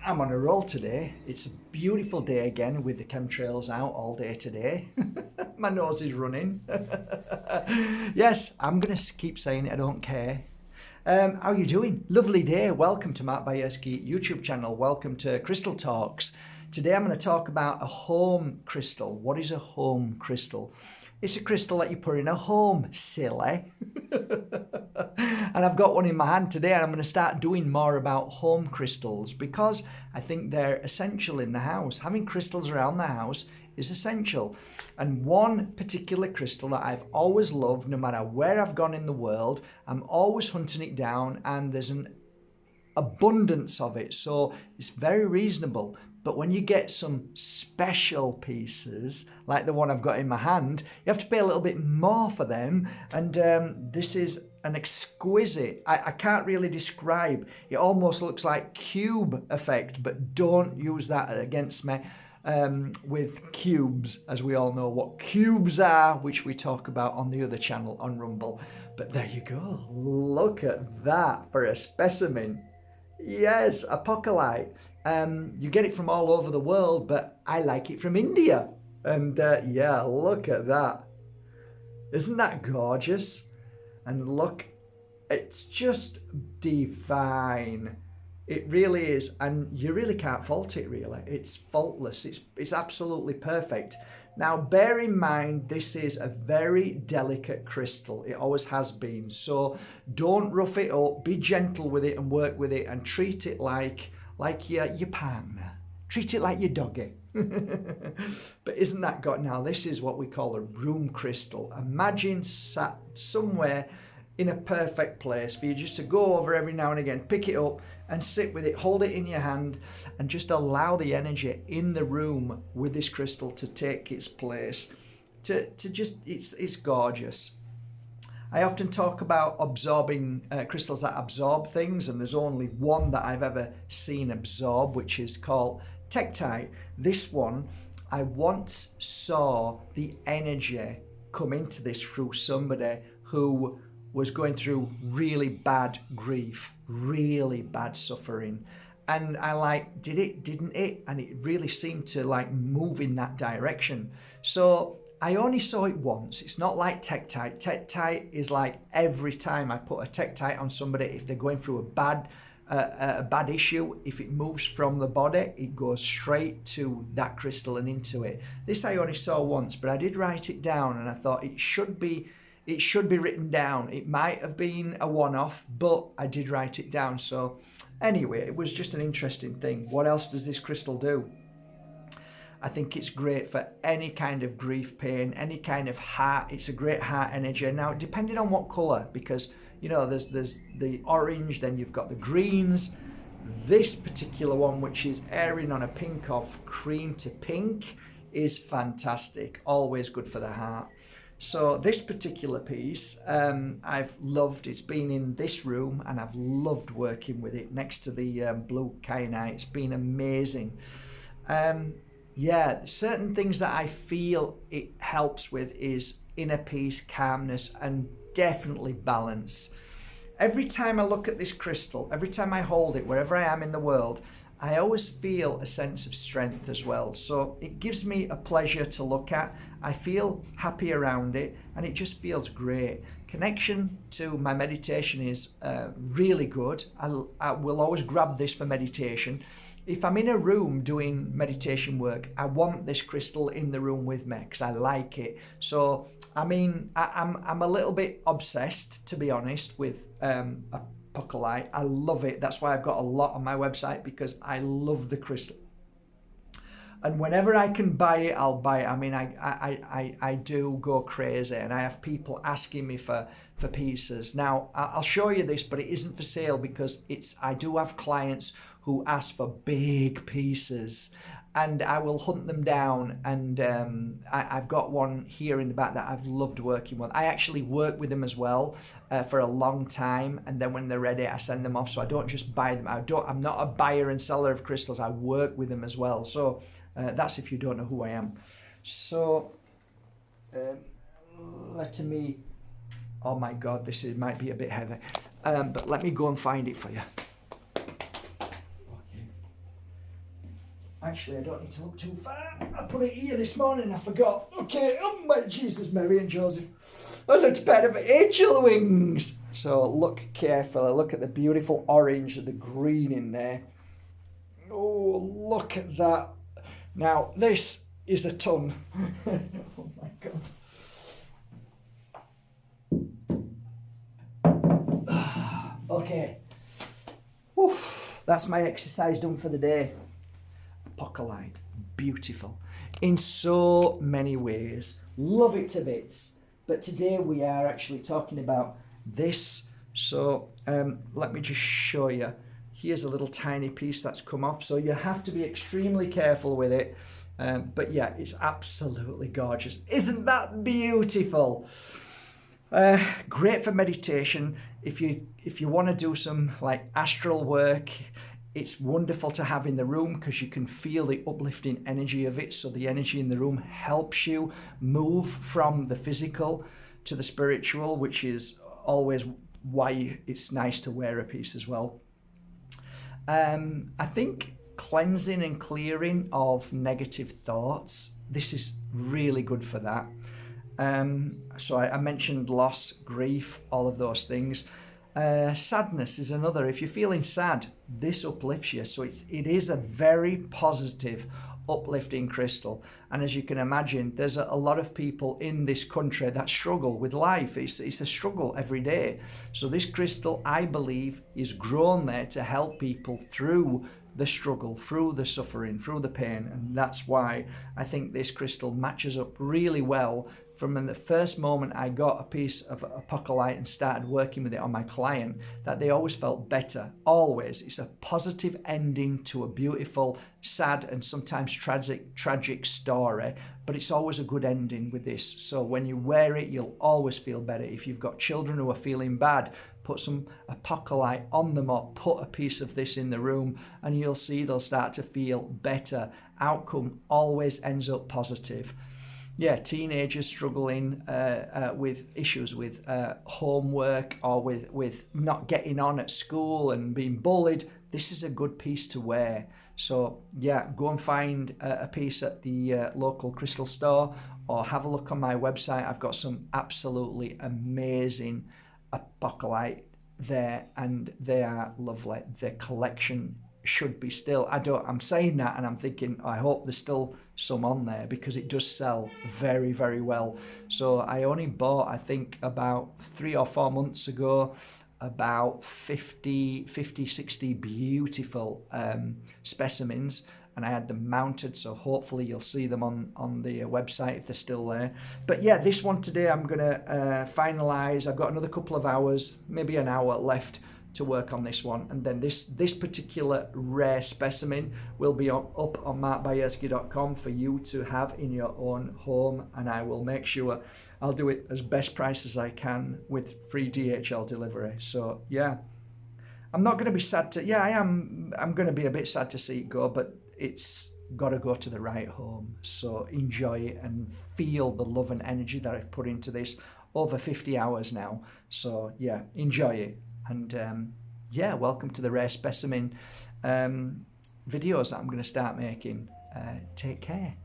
I'm on a roll today. It's a beautiful day again with the chemtrails out all day today. My nose is running. Yes, I'm going to keep saying it. I don't care. How are you doing? Lovely day. Welcome to Mark Bajerski YouTube channel. Welcome to Crystal Talks. Today I'm going to talk about a home crystal. What is a home crystal? It's a crystal that you put in a home, silly. And I've got one in my hand today, and I'm going to start doing more about home crystals because I think they're essential in the house. Having crystals around the house is essential. And one particular crystal that I've always loved, no matter where I've gone in the world, I'm always hunting it down, and there's an abundance of it, so it's very reasonable. But when you get some special pieces like the one I've got in my hand, you have to pay a little bit more for them. And this is an exquisite, I can't really describe, it almost looks like cube effect, but don't use that against me with cubes, as we all know what cubes are, which we talk about on the other channel on Rumble. But there you go, look at that for a specimen. Yes, Apophyllite. You get it from all over the world, but I like it from India. And yeah, look at that. Isn't that gorgeous? And look, it's just divine. It really is. And you really can't fault it, really. It's faultless. It's absolutely perfect. Now, bear in mind, this is a very delicate crystal. It always has been. So don't rough it up. Be gentle with it and work with it and treat it like your partner. Treat it like your doggy. But isn't that got now? This is what we call a room crystal. Imagine sat somewhere in a perfect place for you just to go over every now and again, pick it up and sit with it, hold it in your hand, and just allow the energy in the room with this crystal to take its place. It's gorgeous. I often talk about absorbing crystals that absorb things, and there's only one that I've ever seen absorb, which is called Tektite. This one, I once saw the energy come into this through somebody who was going through really bad grief, really bad suffering. And I did it, didn't it? And it really seemed to move in that direction. So I only saw it once. It's not like Tektite. Tektite is like every time I put a Tektite on somebody, if they're going through a bad issue, if it moves from the body, it goes straight to that crystal and into it. This I only saw once, but I did write it down, and I thought it should be written down. It might have been a one-off, but I did write it down. So anyway, it was just an interesting thing. What else does this crystal do? I think it's great for any kind of grief, pain, any kind of heart. It's a great heart energy. Now, depending on what colour, because, you know, there's the orange, then you've got the greens. This particular one, which is airing on a pink of cream to pink, is fantastic. Always good for the heart. So this particular piece, I've loved. It's been in this room, and I've loved working with it next to the blue kyanite. It's been amazing. Yeah, certain things that I feel it helps with is inner peace, calmness, and definitely balance. Every time I look at this crystal, every time I hold it, wherever I am in the world, I always feel a sense of strength as well. So it gives me a pleasure to look at. I feel happy around it, and it just feels great. Connection to my meditation is really good. I will always grab this for meditation. If I'm in a room doing meditation work, I want this crystal in the room with me because I like it. So, I mean, I'm a little bit obsessed, to be honest, with Apophyllite. I love it. That's why I've got a lot on my website, because I love the crystal. And whenever I can buy it, I'll buy it. I mean, I do go crazy, and I have people asking me for pieces. Now, I'll show you this, but it isn't for sale because I do have clients who ask for big pieces, and I will hunt them down. And I've got one here in the back that I've loved working with. I actually work with them as well for a long time, and then when they're ready, I send them off. So I don't just buy them. I'm not a buyer and seller of crystals. I work with them as well. So that's if you don't know who I am. So let me. Oh my God, might be a bit heavy, but let me go and find it for you. Actually, I don't need to look too far. I put it here this morning, I forgot. Okay, oh my Jesus, Mary and Joseph. A little pair of angel wings. So look carefully, look at the beautiful orange and the green in there. Oh, look at that. Now, this is a ton. Oh my God. Okay. Oof, that's my exercise done for the day. Apophyllite, beautiful in so many ways. Love it to bits. But today we are actually talking about this. So let me just show you. Here's a little tiny piece that's come off. So you have to be extremely careful with it. But yeah, it's absolutely gorgeous. Isn't that beautiful? Great for meditation. If you want to do some like astral work, it's wonderful to have in the room because you can feel the uplifting energy of it. So the energy in the room helps you move from the physical to the spiritual, which is always why it's nice to wear a piece as well. I think cleansing and clearing of negative thoughts, this is really good for that. So I mentioned loss, grief, all of those things. Sadness is another. If you're feeling sad, this uplifts you. So it is a very positive, uplifting crystal. And as you can imagine, there's a lot of people in this country that struggle with life. It's a struggle every day. So this crystal, I believe, is grown there to help people through the struggle, through the suffering, through the pain. And that's why I think this crystal matches up really well. From the first moment I got a piece of Apophyllite and started working with it on my client, that they always felt better. Always. It's a positive ending to a beautiful, sad, and sometimes tragic story, but it's always a good ending with this. So when you wear it, you'll always feel better. If you've got children who are feeling bad, put some Apophyllite on them or put a piece of this in the room and you'll see they'll start to feel better. Outcome always ends up positive. Yeah, teenagers struggling with issues with homework or with not getting on at school and being bullied, this is a good piece to wear. So yeah, go and find a piece at the local crystal store or have a look on my website. I've got some absolutely amazing Apophyllite there and they are lovely. The collection should be still, I'm saying that and I'm thinking I hope there's still some on there because it does sell very, very well. So I only bought, I think about 3 or 4 months ago, about 50, 60 beautiful specimens, and I had them mounted, so hopefully you'll see them on the website if they're still there. But yeah, this one today I'm gonna finalize. I've got another couple of hours, maybe an hour left to work on this one, and then this particular rare specimen will be up on markbajerski.com for you to have in your own home, and I will make sure I'll do it as best price as I can with free DHL delivery. So yeah, I'm not going to be sad to, yeah, I'm going to be a bit sad to see it go, but it's got to go to the right home. So enjoy it and feel the love and energy that I've put into this over 50 hours now. So yeah, enjoy it. And yeah, welcome to the rare specimen videos that I'm going to start making. Take care.